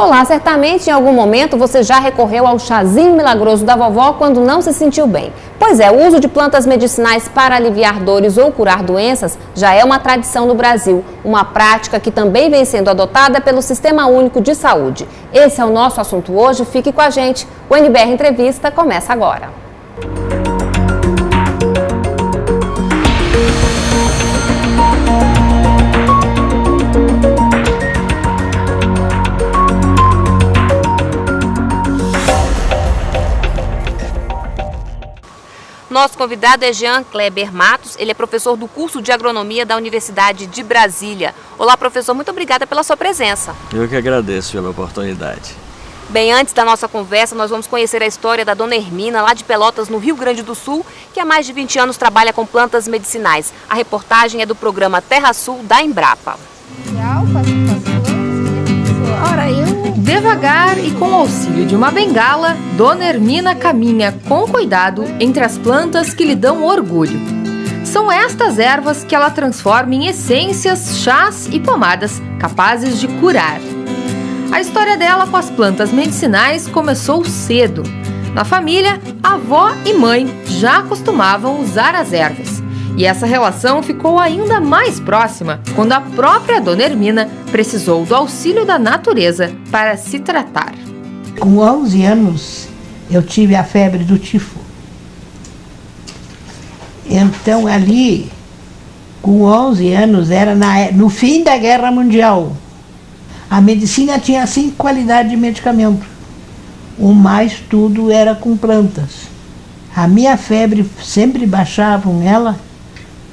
Olá, certamente em algum momento você já recorreu ao chazinho milagroso da vovó quando não se sentiu bem. Pois é, o uso de plantas medicinais para aliviar dores ou curar doenças já é uma tradição no Brasil, uma prática que também vem sendo adotada pelo Sistema Único de Saúde. Esse é o nosso assunto hoje, fique com a gente. O NBR Entrevista começa agora. Nosso convidado é Jean Kleber Matos, ele é professor do curso de Agronomia da Universidade de Brasília. Olá, professor, muito obrigada pela sua presença. Eu que agradeço pela oportunidade. Bem, antes da nossa conversa, nós vamos conhecer a história da Dona Hermina, lá de Pelotas, no Rio Grande do Sul, que há mais de 20 anos trabalha com plantas medicinais. A reportagem é do programa Terra Sul da Embrapa. Devagar e com o auxílio de uma bengala, Dona Hermina caminha com cuidado entre as plantas que lhe dão orgulho. São estas ervas que ela transforma em essências, chás e pomadas capazes de curar. A história dela com as plantas medicinais começou cedo. Na família, a avó e mãe já costumavam usar as ervas. E essa relação ficou ainda mais próxima quando a própria Dona Hermina precisou do auxílio da natureza para se tratar. Com 11 anos, eu tive a febre do tifo. Então, ali, com 11 anos, era no fim da Guerra Mundial. A medicina tinha 5 qualidades de medicamento. O mais tudo era com plantas. A minha febre sempre baixava com ela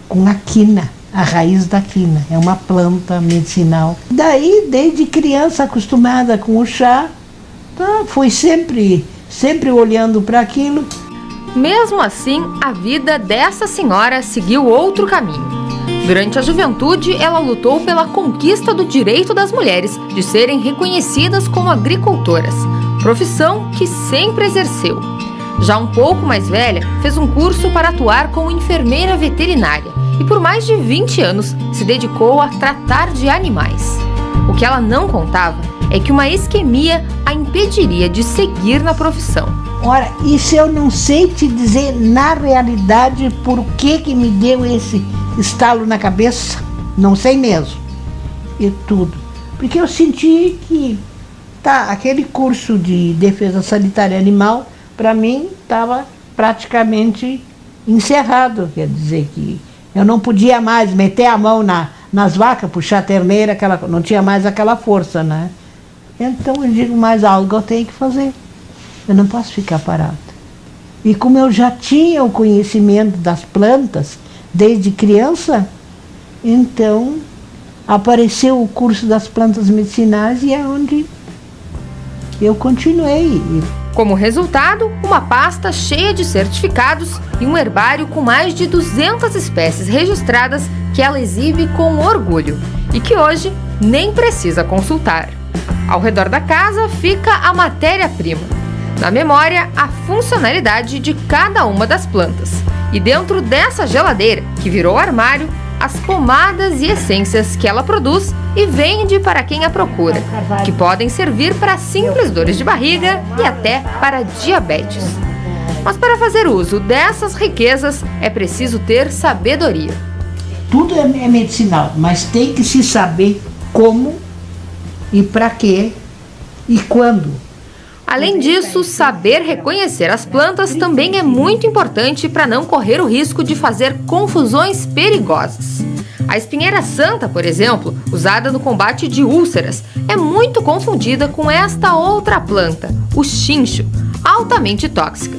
com a quina, a raiz da quina. É uma planta medicinal. Daí, desde criança, acostumada com o chá, fui sempre olhando para aquilo. Mesmo assim, a vida dessa senhora seguiu outro caminho. Durante a juventude, ela lutou pela conquista do direito das mulheres de serem reconhecidas como agricultoras, profissão que sempre exerceu. Já um pouco mais velha, fez um curso para atuar como enfermeira veterinária e por mais de 20 anos se dedicou a tratar de animais. O que ela não contava é que uma isquemia a impediria de seguir na profissão. Ora, isso eu não sei te dizer na realidade por que me deu esse estalo na cabeça, não sei mesmo, e tudo. Porque eu senti que aquele curso de defesa sanitária animal, para mim, estava praticamente encerrado. Quer dizer que eu não podia mais meter a mão nas vacas, puxar a terneira, não tinha mais aquela força, né? Então eu digo, mais algo eu tenho que fazer. Eu não posso ficar parado. E como eu já tinha o conhecimento das plantas desde criança, então apareceu o curso das plantas medicinais e é onde eu continuei. Como resultado, uma pasta cheia de certificados e um herbário com mais de 200 espécies registradas que ela exibe com orgulho e que hoje nem precisa consultar. Ao redor da casa fica a matéria-prima. Na memória, a funcionalidade de cada uma das plantas. E dentro dessa geladeira, que virou armário, as pomadas e essências que ela produz e vende para quem a procura, que podem servir para simples dores de barriga e até para diabetes. Mas para fazer uso dessas riquezas é preciso ter sabedoria. Tudo é medicinal, mas tem que se saber como e para quê e quando. Além disso, saber reconhecer as plantas também é muito importante para não correr o risco de fazer confusões perigosas. A espinheira santa, por exemplo, usada no combate de úlceras, é muito confundida com esta outra planta, o chincho, altamente tóxica.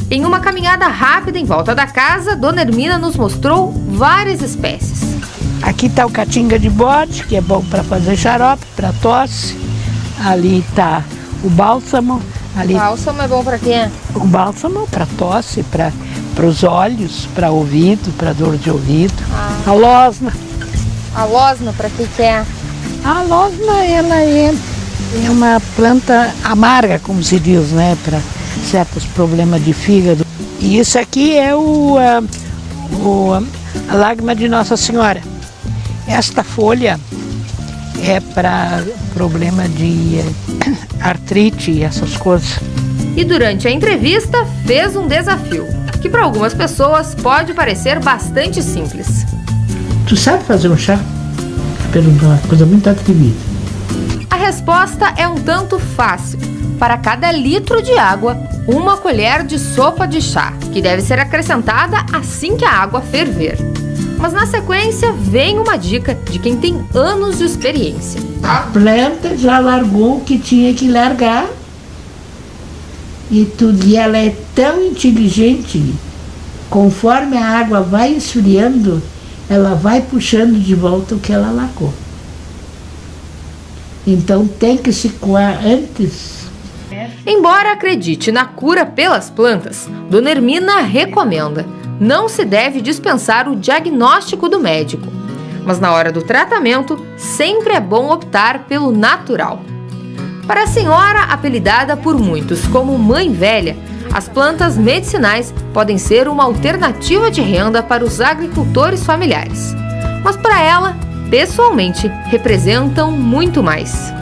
Em uma caminhada rápida em volta da casa, Dona Hermina nos mostrou várias espécies. Aqui está o catinga de bode, que é bom para fazer xarope, para tosse. Ali está o bálsamo. O bálsamo é bom para quê? O bálsamo para tosse, para os olhos, para ouvido, para dor de ouvido. A losna. A losna, para que é? A losna, ela é uma planta amarga, como se diz, né? Para certos problemas de fígado. E isso aqui é a lágrima de Nossa Senhora. Esta folha é para problema de artrite e essas coisas. E durante a entrevista fez um desafio, que para algumas pessoas pode parecer bastante simples. Tu sabe fazer um chá? Perguntou uma coisa muito atrevida. A resposta é um tanto fácil. Para cada litro de água, 1 colher de sopa de chá, que deve ser acrescentada assim que a água ferver. Mas na sequência vem uma dica de quem tem anos de experiência. A planta já largou o que tinha que largar e tudo. E ela é tão inteligente, conforme a água vai esfriando, ela vai puxando de volta o que ela largou. Então tem que se coar antes. Embora acredite na cura pelas plantas, Dona Hermina recomenda: não se deve dispensar o diagnóstico do médico. Mas na hora do tratamento, sempre é bom optar pelo natural. Para a senhora, apelidada por muitos como Mãe Velha, as plantas medicinais podem ser uma alternativa de renda para os agricultores familiares. Mas para ela, pessoalmente, representam muito mais.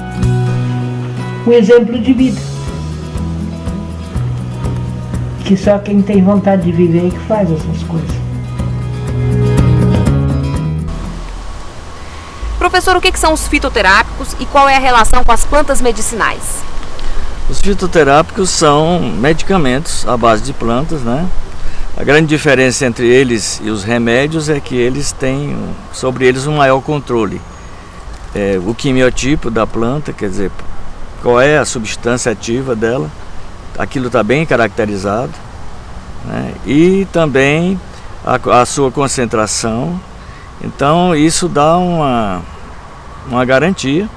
Um exemplo de vida. Que só quem tem vontade de viver é que faz essas coisas. Professor, o que são os fitoterápicos e qual é a relação com as plantas medicinais? Os fitoterápicos são medicamentos à base de plantas, né? A grande diferença entre eles e os remédios é que eles têm sobre eles um maior controle. O quimiotipo da planta, quer dizer, qual é a substância ativa dela, aquilo está bem caracterizado, né? E também a sua concentração. Então isso dá uma garantia,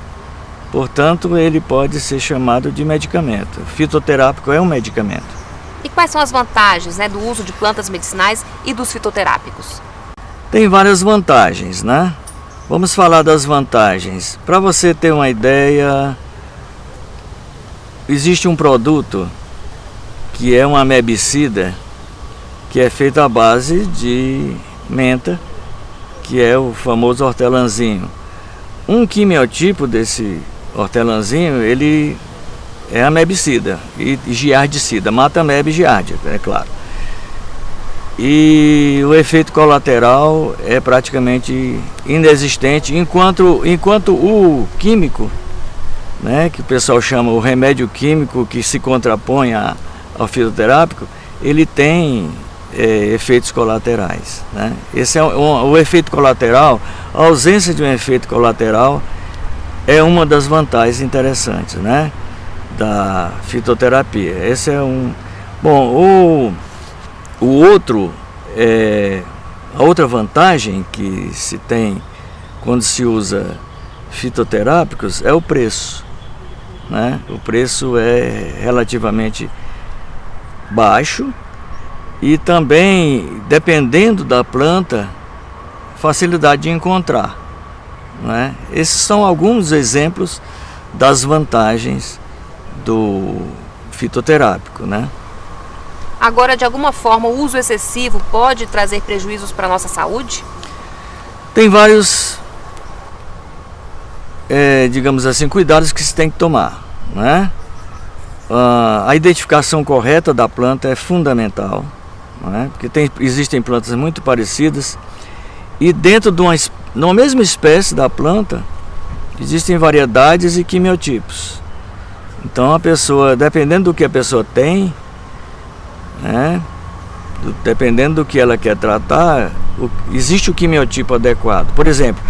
portanto ele pode ser chamado de medicamento. Fitoterápico é um medicamento. E quais são as vantagens, do uso de plantas medicinais e dos fitoterápicos? Tem várias vantagens, né? Vamos falar das vantagens. Para você ter uma ideia, existe um produto que é um amebicida, que é feito à base de menta, que é o famoso hortelãzinho. Um quimiotipo desse hortelãzinho, ele é amebicida e giardicida, mata ameba e giardia, é claro. E o efeito colateral é praticamente inexistente, enquanto o químico, né, que o pessoal chama o remédio químico que se contrapõe ao fitoterápico, ele tem efeitos colaterais, né? Esse é o efeito colateral. A ausência de um efeito colateral é uma das vantagens interessantes, né, da fitoterapia. Esse é um. Bom, o outro, a outra vantagem que se tem quando se usa fitoterápicos é o preço, né? O preço é relativamente baixo e também, dependendo da planta, facilidade de encontrar, né? Esses são alguns exemplos das vantagens do fitoterápico, né? Agora, de alguma forma, o uso excessivo pode trazer prejuízos para a nossa saúde? Tem vários, digamos assim, cuidados que se tem que tomar, né? A identificação correta da planta é fundamental, né? Porque existem plantas muito parecidas e dentro de uma mesma espécie da planta existem variedades e quimiotipos. Então a pessoa, dependendo do que a pessoa tem, né, dependendo do que ela quer tratar, existe o quimiotipo adequado. Por exemplo,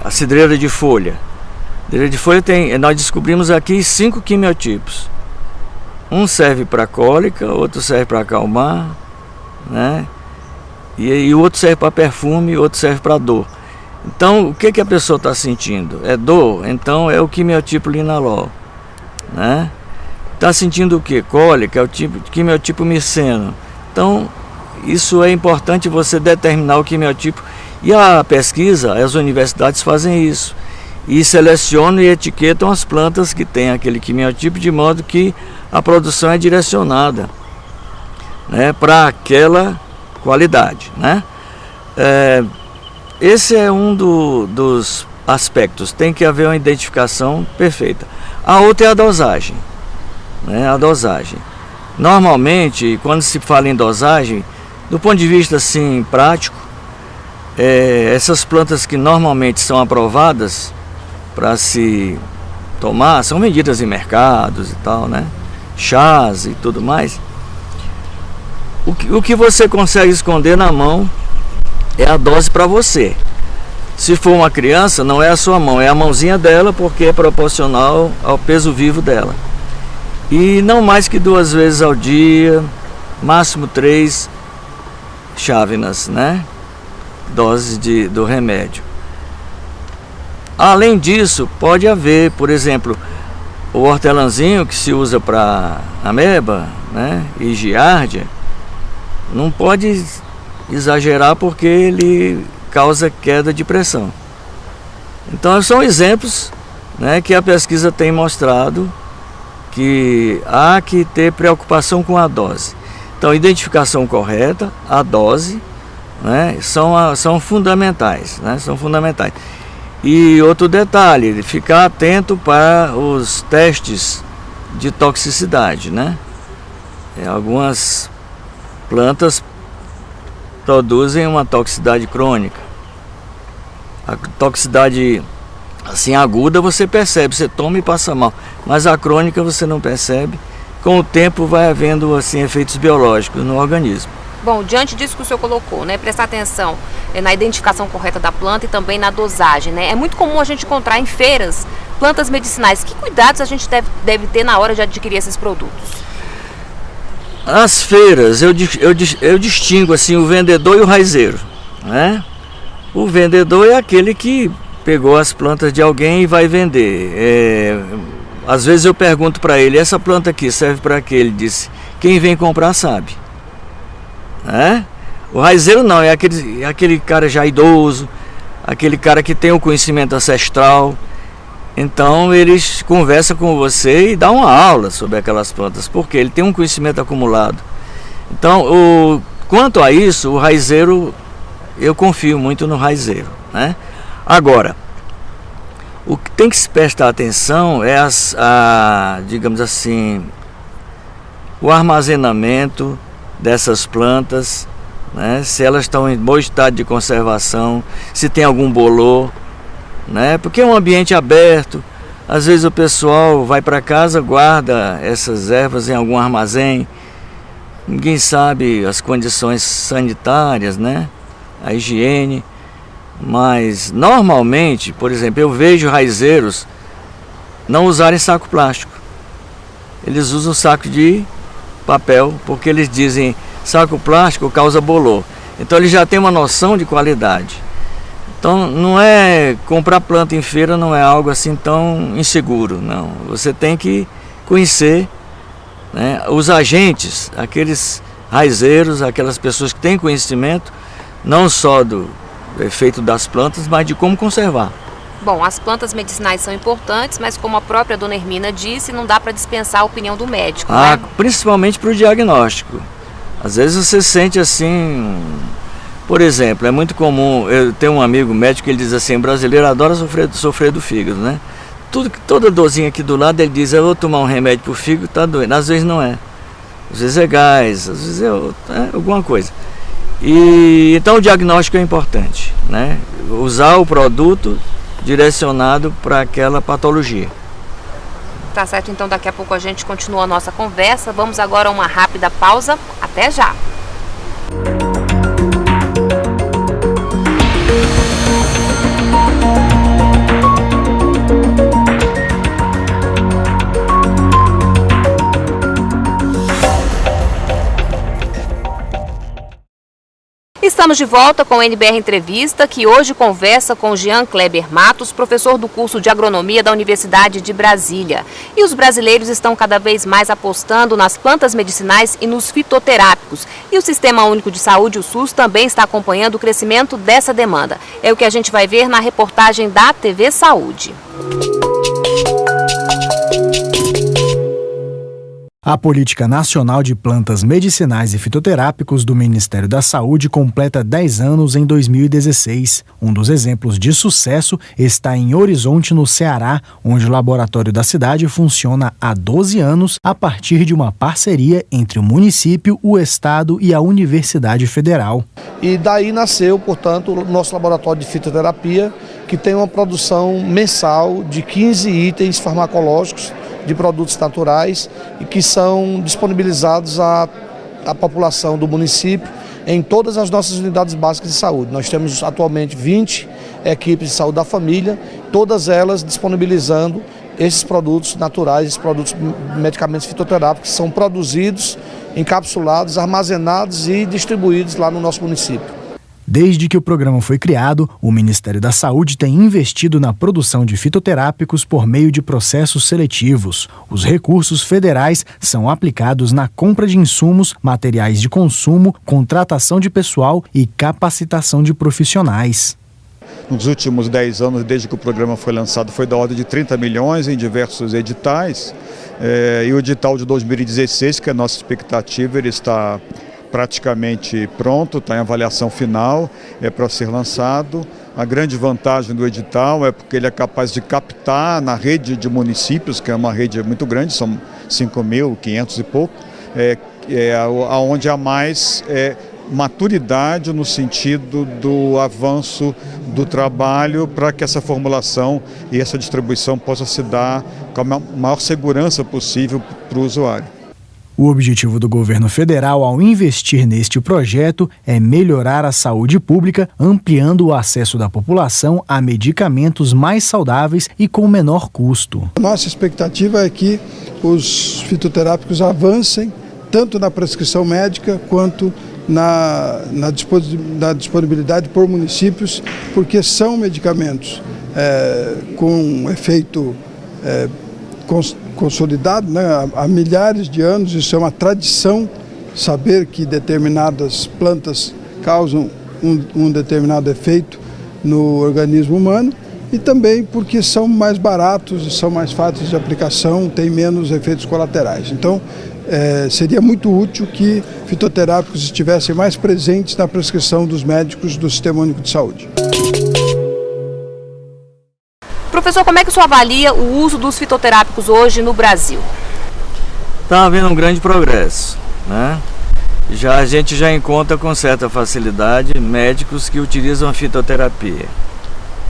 a cidreira de folha. A cidreira de folha nós descobrimos aqui 5 quimiotipos. Um serve para cólica, outro serve para acalmar, né? E o outro serve para perfume, outro serve para dor. Então, o que a pessoa está sentindo? É dor? Então é o quimiotipo linalol, né? Está sentindo o que? Cólica, é o quimiotipo miceno. Então, isso é importante você determinar o quimiotipo. E a pesquisa, as universidades fazem isso. E selecionam e etiquetam as plantas que têm aquele quimiotipo, de modo que a produção é direcionada, né, para aquela qualidade, né? Esse é um dos aspectos. Tem que haver uma identificação perfeita. A outra é a dosagem, né? A dosagem. Normalmente, quando se fala em dosagem, do ponto de vista assim prático, essas plantas que normalmente são aprovadas para se tomar, são vendidas em mercados e tal, né? Chás e tudo mais. O que você consegue esconder na mão é a dose para você. Se for uma criança, não é a sua mão, é a mãozinha dela, porque é proporcional ao peso vivo dela. E não mais que 2 vezes ao dia, máximo 3 chávenas, né? Doses do remédio. Além disso, pode haver, por exemplo, o hortelãzinho que se usa para ameba, né? E giardia, não pode exagerar porque ele causa queda de pressão. Então são exemplos, né, que a pesquisa tem mostrado que há que ter preocupação com a dose. Então, identificação correta, a dose, né, são fundamentais, né, são fundamentais. E outro detalhe, ficar atento para os testes de toxicidade, né? Algumas plantas produzem uma toxicidade crônica. A toxicidade assim aguda você percebe, você toma e passa mal, mas a crônica você não percebe. Com o tempo vai havendo assim efeitos biológicos no organismo. Bom, diante disso que o senhor colocou, né, prestar atenção na identificação correta da planta e também na dosagem, né? É muito comum a gente encontrar em feiras plantas medicinais. Que cuidados a gente deve ter na hora de adquirir esses produtos? As feiras, eu distingo assim o vendedor e o raizeiro, né? O vendedor é aquele que pegou as plantas de alguém e vai vender. Às vezes eu pergunto para ele, essa planta aqui serve para quê? Ele disse, quem vem comprar sabe. O raizeiro não, é aquele cara já idoso, aquele cara que tem o conhecimento ancestral. Então eles conversam com você e dão uma aula sobre aquelas plantas, porque ele tem um conhecimento acumulado. Então, quanto a isso, o raizeiro, eu confio muito no raizeiro, né? Agora, o que tem que se prestar atenção é digamos assim, o armazenamento dessas plantas, né? Se elas estão em bom estado de conservação, se tem algum bolor, né? Porque é um ambiente aberto, às vezes o pessoal vai para casa, guarda essas ervas em algum armazém, ninguém sabe as condições sanitárias, né? A higiene, mas normalmente, por exemplo, eu vejo raizeiros não usarem saco plástico, eles usam saco de papel, porque eles dizem saco plástico causa bolor, então eles já têm uma noção de qualidade. Então não é comprar planta em feira, não é algo assim tão inseguro, não. Você tem que conhecer, né, os agentes, aqueles raizeiros, aquelas pessoas que têm conhecimento não só do efeito das plantas, mas de como conservar. Bom, as plantas medicinais são importantes, mas como a própria dona Hermina disse, não dá para dispensar a opinião do médico, né? Principalmente para o diagnóstico. Às vezes você sente assim... Por exemplo, é muito comum, eu tenho um amigo médico que ele diz assim, brasileiro adora sofrer do fígado, né? Toda dorzinha aqui do lado, ele diz, eu vou tomar um remédio para o fígado, tá doendo. Às vezes não é. Às vezes é gás, às vezes é alguma coisa. E então o diagnóstico é importante, né? Usar o produto direcionado para aquela patologia. Tá certo, então daqui a pouco a gente continua a nossa conversa. Vamos agora a uma rápida pausa. Até já! Estamos de volta com o NBR Entrevista, que hoje conversa com Jean Kleber Matos, professor do curso de Agronomia da Universidade de Brasília. E os brasileiros estão cada vez mais apostando nas plantas medicinais e nos fitoterápicos. E o Sistema Único de Saúde, o SUS, também está acompanhando o crescimento dessa demanda. É o que a gente vai ver na reportagem da TV Saúde. A Política Nacional de Plantas Medicinais e Fitoterápicos do Ministério da Saúde completa 10 anos em 2016. Um dos exemplos de sucesso está em Horizonte, no Ceará, onde o laboratório da cidade funciona há 12 anos a partir de uma parceria entre o município, o estado e a Universidade Federal. E daí nasceu, portanto, o nosso laboratório de fitoterapia, que tem uma produção mensal de 15 itens farmacológicos de produtos naturais e que são disponibilizados à população do município em todas as nossas unidades básicas de saúde. Nós temos atualmente 20 equipes de saúde da família, todas elas disponibilizando esses produtos naturais, esses produtos medicamentos fitoterápicos que são produzidos, encapsulados, armazenados e distribuídos lá no nosso município. Desde que o programa foi criado, o Ministério da Saúde tem investido na produção de fitoterápicos por meio de processos seletivos. Os recursos federais são aplicados na compra de insumos, materiais de consumo, contratação de pessoal e capacitação de profissionais. Nos últimos 10 anos, desde que o programa foi lançado, foi da ordem de 30 milhões em diversos editais. E o edital de 2016, que é a nossa expectativa, ele está praticamente pronto, está em avaliação final, para ser lançado. A grande vantagem do edital é porque ele é capaz de captar na rede de municípios, que é uma rede muito grande, são 5.500 e pouco, onde há mais maturidade no sentido do avanço do trabalho para que essa formulação e essa distribuição possa se dar com a maior segurança possível para o usuário. O objetivo do governo federal ao investir neste projeto é melhorar a saúde pública, ampliando o acesso da população a medicamentos mais saudáveis e com menor custo. Nossa expectativa é que os fitoterápicos avancem tanto na prescrição médica quanto na disponibilidade por municípios, porque são medicamentos com efeito consolidado, né, há milhares de anos. Isso é uma tradição, saber que determinadas plantas causam um determinado efeito no organismo humano, e também porque são mais baratos e são mais fáceis de aplicação, têm menos efeitos colaterais. Então, seria muito útil que fitoterápicos estivessem mais presentes na prescrição dos médicos do Sistema Único de Saúde. Professor, como é que o senhor avalia o uso dos fitoterápicos hoje no Brasil? Está havendo um grande progresso, né? A gente já encontra com certa facilidade médicos que utilizam a fitoterapia.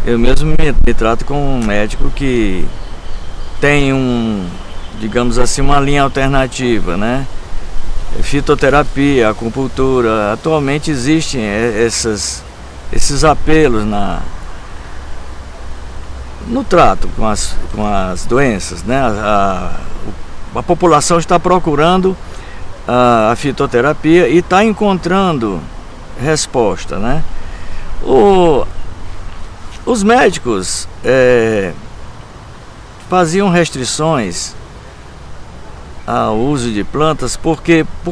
Eu mesmo me trato com um médico que tem digamos assim, uma linha alternativa, né? Fitoterapia, acupuntura. Atualmente existem esses apelos no trato com as doenças, né? A população está procurando a fitoterapia e está encontrando resposta, né? Os médicos faziam restrições ao uso de plantas por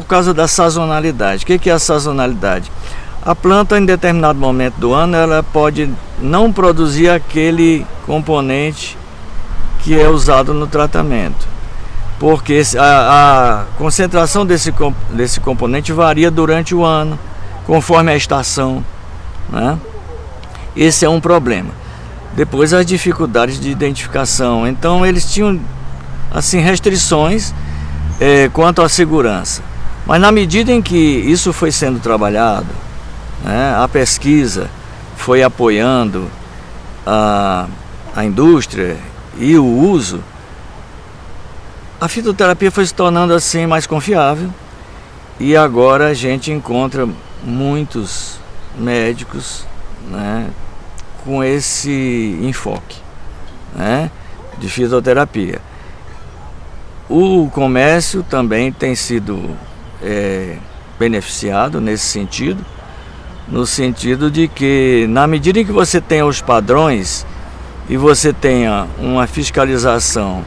causa da sazonalidade. O que é a sazonalidade? A planta, em determinado momento do ano, ela pode não produzir aquele componente que é usado no tratamento, porque a concentração desse componente varia durante o ano, conforme a estação, né? Esse é um problema. Depois, as dificuldades de identificação. Então, eles tinham assim restrições quanto à segurança. Mas na medida em que isso foi sendo trabalhado, né, a pesquisa foi apoiando a indústria e o uso, a fitoterapia foi se tornando assim mais confiável, e agora a gente encontra muitos médicos, né, com esse enfoque, né, de fitoterapia. O comércio também tem sido beneficiado nesse sentido, no sentido de que, na medida em que você tenha os padrões e você tenha uma fiscalização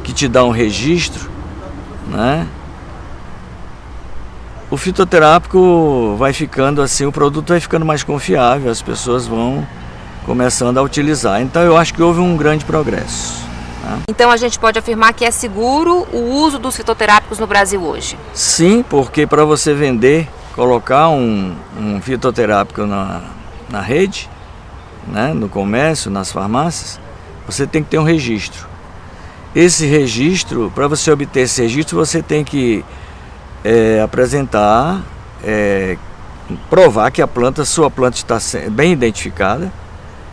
que te dá um registro, né, o fitoterápico vai ficando assim, o produto vai ficando mais confiável, as pessoas vão começando a utilizar. Então eu acho que houve um grande progresso. Né? Então a gente pode afirmar que é seguro o uso dos fitoterápicos no Brasil hoje? Sim, porque para você vender, colocar um fitoterápico na rede, né, no comércio, nas farmácias, você tem que ter um registro. Esse registro, para você obter esse registro, você tem que apresentar, provar que sua planta está bem identificada,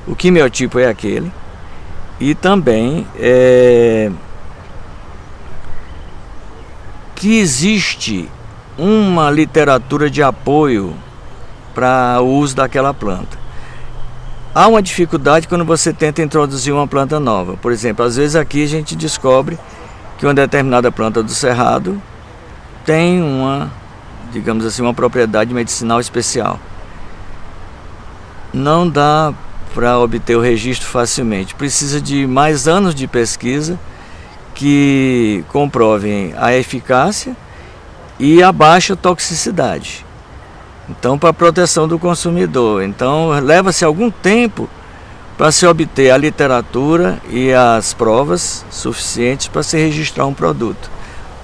o quimiotipo é aquele, e também que existe uma literatura de apoio para o uso daquela planta. Há uma dificuldade quando você tenta introduzir uma planta nova. Por exemplo, às vezes aqui a gente descobre que uma determinada planta do cerrado tem digamos assim, uma propriedade medicinal especial. Não dá para obter o registro facilmente. Precisa de mais anos de pesquisa que comprovem a eficácia e a baixa toxicidade. Então, para a proteção do consumidor. Então, leva-se algum tempo para se obter a literatura e as provas suficientes para se registrar um produto.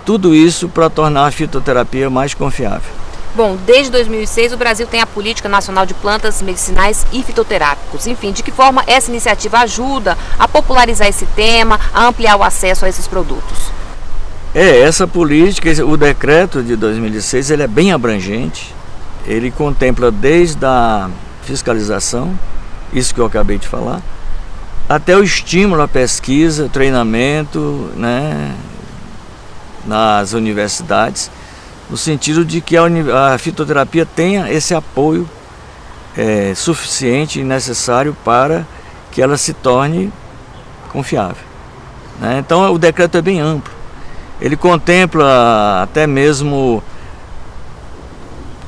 Tudo isso para tornar a fitoterapia mais confiável. Bom, desde 2006 o Brasil tem a Política Nacional de Plantas Medicinais e Fitoterápicos. Enfim, de que forma essa iniciativa ajuda a popularizar esse tema, a ampliar o acesso a esses produtos? Essa política, o decreto de 2006, ele é bem abrangente. Ele contempla desde a fiscalização, isso que eu acabei de falar, até o estímulo à pesquisa, treinamento, né, nas universidades, no sentido de que a fitoterapia tenha esse apoio suficiente e necessário para que ela se torne confiável. Né? Então o decreto é bem amplo. Ele contempla até mesmo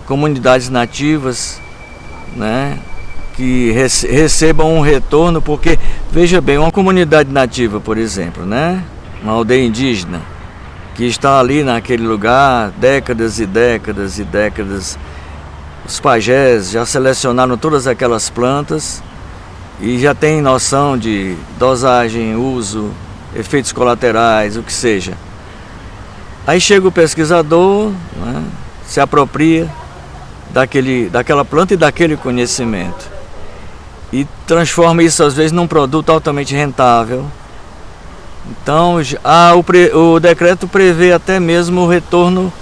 comunidades nativas, né, que recebam um retorno, porque, veja bem, uma comunidade nativa, por exemplo, né, uma aldeia indígena, que está ali naquele lugar décadas e décadas e décadas, os pajés já selecionaram todas aquelas plantas e já tem noção de dosagem, uso, efeitos colaterais, o que seja. Aí chega o pesquisador, né, se apropria daquela planta e daquele conhecimento e transforma isso às vezes num produto altamente rentável. Então o decreto prevê até mesmo o retorno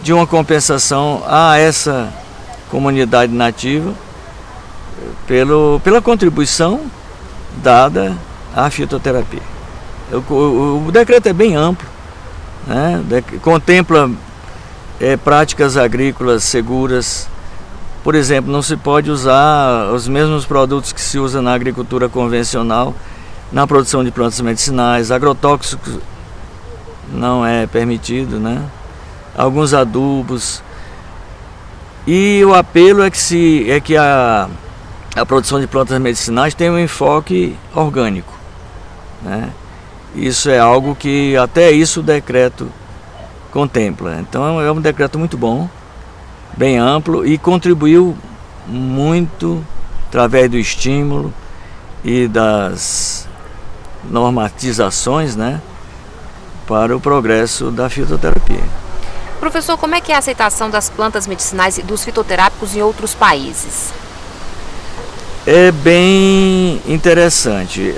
de uma compensação a essa comunidade nativa pela contribuição dada à fitoterapia. O decreto é bem amplo, né? Contempla práticas agrícolas seguras. Por exemplo, não se pode usar os mesmos produtos que se usa na agricultura convencional na produção de plantas medicinais. Agrotóxicos não é permitido, né? Alguns adubos. E o apelo é que a produção de plantas medicinais tem um enfoque orgânico, né? Isso é algo que até isso o decreto contempla. Então é um decreto muito bom, bem amplo, e contribuiu muito através do estímulo e das normatizações, né, para o progresso da fitoterapia. Professor, como é que é a aceitação das plantas medicinais e dos fitoterápicos em outros países? É bem interessante.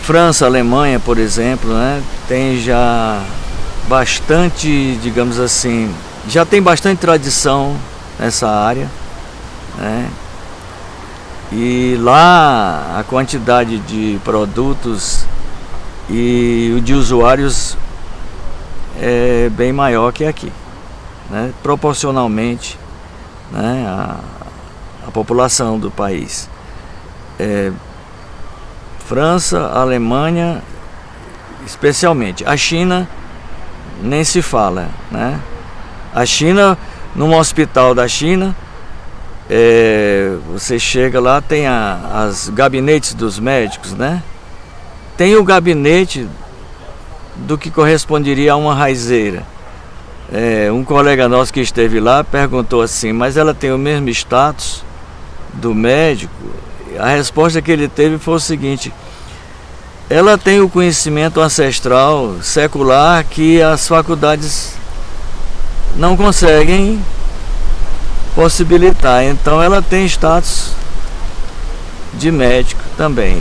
França, Alemanha, por exemplo, né, tem já bastante, digamos assim, já tem bastante tradição nessa área, né? E lá a quantidade de produtos e de usuários é bem maior que aqui, né? Proporcionalmente, né, a população do país. França, Alemanha, especialmente. A China nem se fala, né? A China, num hospital da China, você chega lá, tem as gabinetes dos médicos, né? Tem o gabinete do que corresponderia a uma raizeira. Um colega nosso que esteve lá perguntou assim, mas ela tem o mesmo status do médico? A resposta que ele teve foi o seguinte: ela tem o conhecimento ancestral, secular, que as faculdades não conseguem possibilitar. Então ela tem status de médico também.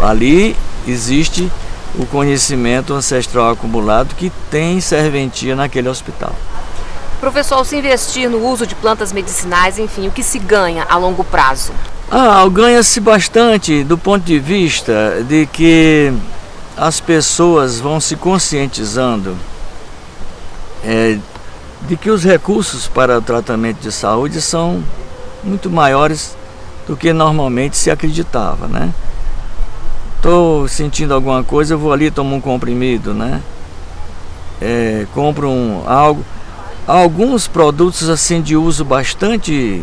Ali existe o conhecimento ancestral acumulado que tem serventia naquele hospital. Professor, ao se investir no uso de plantas medicinais, enfim, o que se ganha a longo prazo? Ganha-se bastante do ponto de vista de que as pessoas vão se conscientizando de que os recursos para o tratamento de saúde são muito maiores do que normalmente se acreditava, né? Estou sentindo alguma coisa, eu vou ali, tomo um comprimido, né? Compro algo. Alguns produtos assim de uso bastante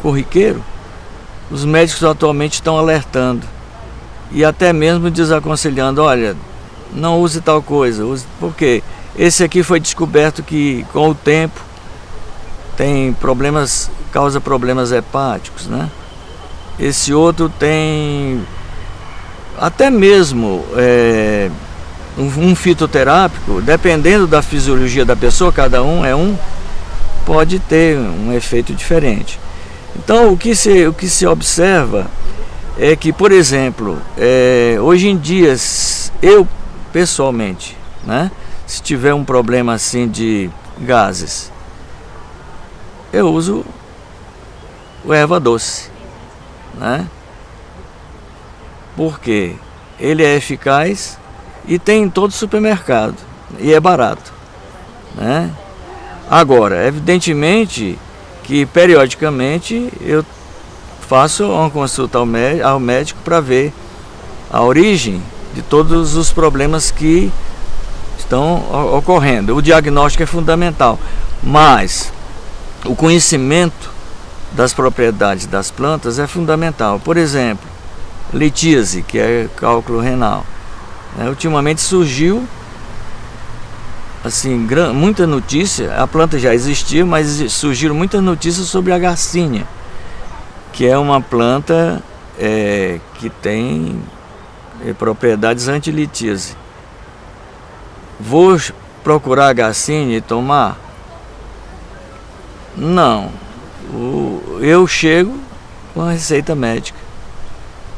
corriqueiro, os médicos atualmente estão alertando e até mesmo desaconselhando, olha, não use tal coisa, porque esse aqui foi descoberto que com o tempo tem problemas, causa problemas hepáticos, né? Esse outro tem até mesmo um fitoterápico, dependendo da fisiologia da pessoa, cada um pode ter um efeito diferente. Então o que se observa é que, por exemplo, hoje em dia, eu pessoalmente, né, se tiver um problema assim de gases, eu uso o erva doce, né? Porque ele é eficaz e tem em todo supermercado e é barato, né? Agora, evidentemente que periodicamente eu faço uma consulta ao médico para ver a origem de todos os problemas que estão ocorrendo. O diagnóstico é fundamental, mas o conhecimento das propriedades das plantas é fundamental. Por exemplo, litíase, que é cálculo renal. Ultimamente surgiu assim, muita notícia, a planta já existia, mas surgiram muitas notícias sobre a garcínia, que é uma planta que tem propriedades anti-litíase. Vou procurar a garcínia e tomar? Não. Eu chego com a receita médica.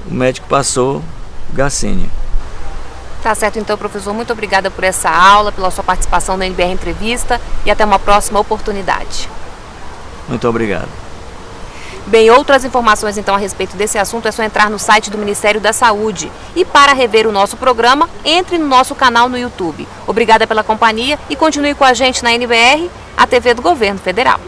O médico passou garcínia. Tá certo, então, professor. Muito obrigada por essa aula, pela sua participação na NBR Entrevista e até uma próxima oportunidade. Muito obrigado. Bem, outras informações então a respeito desse assunto é só entrar no site do Ministério da Saúde. E para rever o nosso programa, entre no nosso canal no YouTube. Obrigada pela companhia e continue com a gente na NBR, a TV do Governo Federal.